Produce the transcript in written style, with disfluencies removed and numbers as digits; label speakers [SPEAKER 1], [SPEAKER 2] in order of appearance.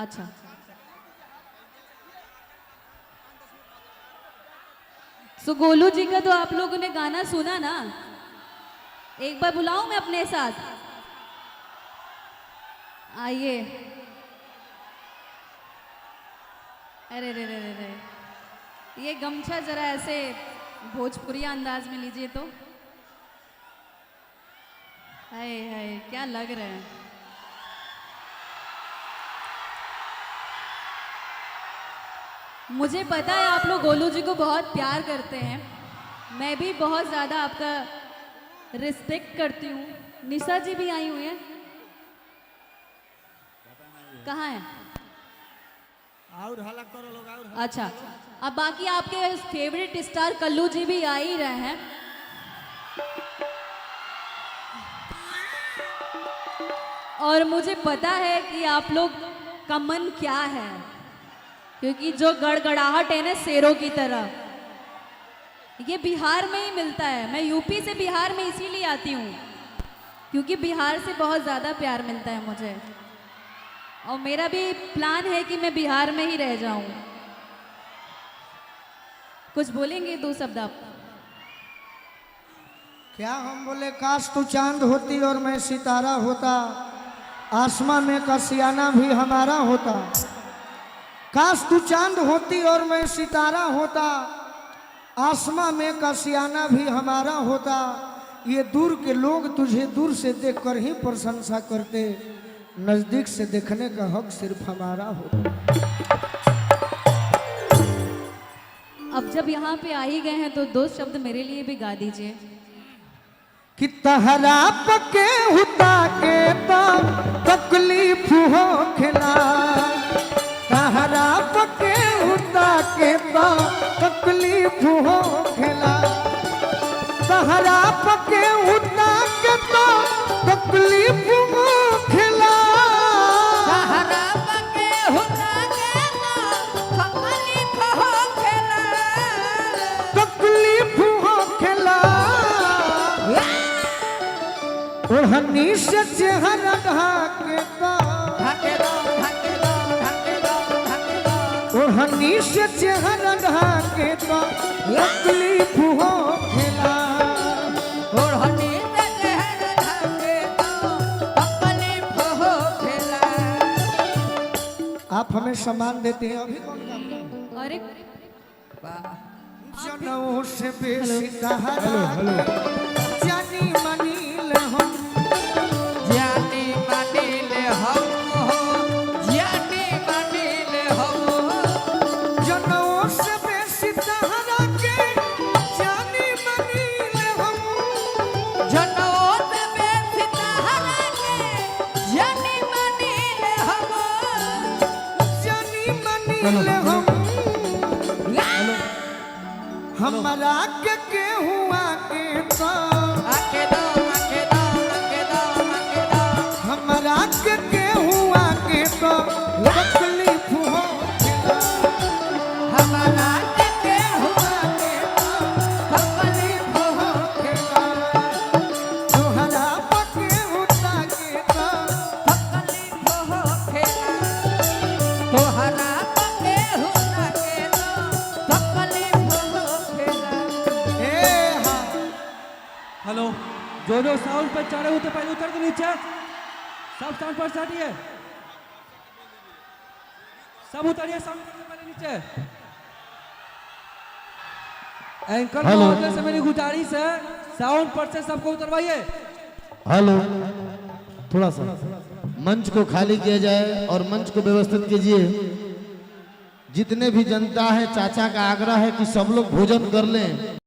[SPEAKER 1] अच्छा सो गोलू जी का तो आप लोगों ने गाना सुना ना, एक बार बुलाऊं मैं अपने साथ, आइए। अरे रे रे रे रे, ये गमछा जरा ऐसे भोजपुरी अंदाज में लीजिए तो। हाय हाय क्या लग रहे हैं। मुझे पता है आप लोग गोलू जी को बहुत प्यार करते हैं, मैं भी बहुत ज़्यादा आपका रिस्पेक्ट करती हूँ। निशा जी भी आई हुई हैं, कहाँ हैं?
[SPEAKER 2] और हल्ला करो लोग और।
[SPEAKER 1] अच्छा अब बाकी आपके फेवरेट स्टार कल्लू जी भी आ ही रहे हैं। और मुझे पता है कि आप लोग का मन क्या है, क्योंकि जो गड़गड़ाहट है ना शेरों की तरह, ये बिहार में ही मिलता है। मैं यूपी से बिहार में इसीलिए आती हूँ क्योंकि बिहार से बहुत ज़्यादा प्यार मिलता है मुझे, और मेरा भी प्लान है कि मैं बिहार में ही रह जाऊं। कुछ बोलेंगे दो शब्द आप?
[SPEAKER 2] क्या हम बोले, काश तू चांद होती और मैं सितारा होता, आसमां में का सियाना भी हमारा होता। काश तू चांद होती और मैं सितारा होता, आसमां में का सियाना भी हमारा होता। ये दूर के लोग तुझे दूर से देखकर ही प्रशंसा करते, नजदीक से देखने का हक सिर्फ हमारा होता।
[SPEAKER 1] अब जब यहाँ पे आ ही गए हैं तो दो शब्द मेरे लिए भी गा दीजिए।
[SPEAKER 2] कि तहरा पके हुता के तो तकलीफ हो खिला, तहरा पके हुता के तो तकलीफ हो खिला, तहरा पके हुता के तो तकलीफ हो खिला,
[SPEAKER 3] तहरा पके हुता के तो तकलीफ हो खेला,
[SPEAKER 2] तकलीफ हो खिला। ओढ़नी से चेहरा ढाके तो,
[SPEAKER 3] ढके दो ढके दो ढके दो ढके दो,
[SPEAKER 2] ओढ़नी से चेहरा ढाके तो तकलीफ हो खिला।
[SPEAKER 3] ओढ़नी से चेहरा ढके तो तकलीफ हो खेला।
[SPEAKER 2] आप हमें सम्मान देते हैं, अभी कौन गाता है?
[SPEAKER 1] अरे
[SPEAKER 2] जनों से बेसी तहरा जानी मनील हम,
[SPEAKER 3] जानी मानिल हम हो, जानी मानिल हम हो,
[SPEAKER 2] जनों से बेसी तहरा के जानी मनील हम,
[SPEAKER 3] जनों से बेसी तहरा के जानी मानिल हम हो।
[SPEAKER 2] जानी मनील हम। हमारा के हुआ के तो,
[SPEAKER 3] आके दो आके दो आके दो आके दो,
[SPEAKER 2] हमारा के हुआ के तो तकलीफ हो खिला।
[SPEAKER 3] हमारा के हुआ के तो तकलीफ हो
[SPEAKER 2] खिला। तोहरा पके हुता के तो
[SPEAKER 3] तकलीफ हो खेला। तोहरा पके हुआ के तो तकलीफ हो खेला।
[SPEAKER 2] ए हाँ।
[SPEAKER 4] हेलो, जो जो साउंड पर चढ़े होते पहले उतर के नीचे, सब साउंड पर चढ़िए, सब उतरिए साउंड पर से पहले नीचे। एंकर महोदय से मेरी गुजारिश है, साउंड पर से सबको उतरवाइए।
[SPEAKER 5] हेलो, थोड़ा सा मंच को खाली किया जाए और मंच को व्यवस्थित कीजिए। जितने भी जनता है, चाचा का आग्रह है कि सब लोग भोजन कर लें।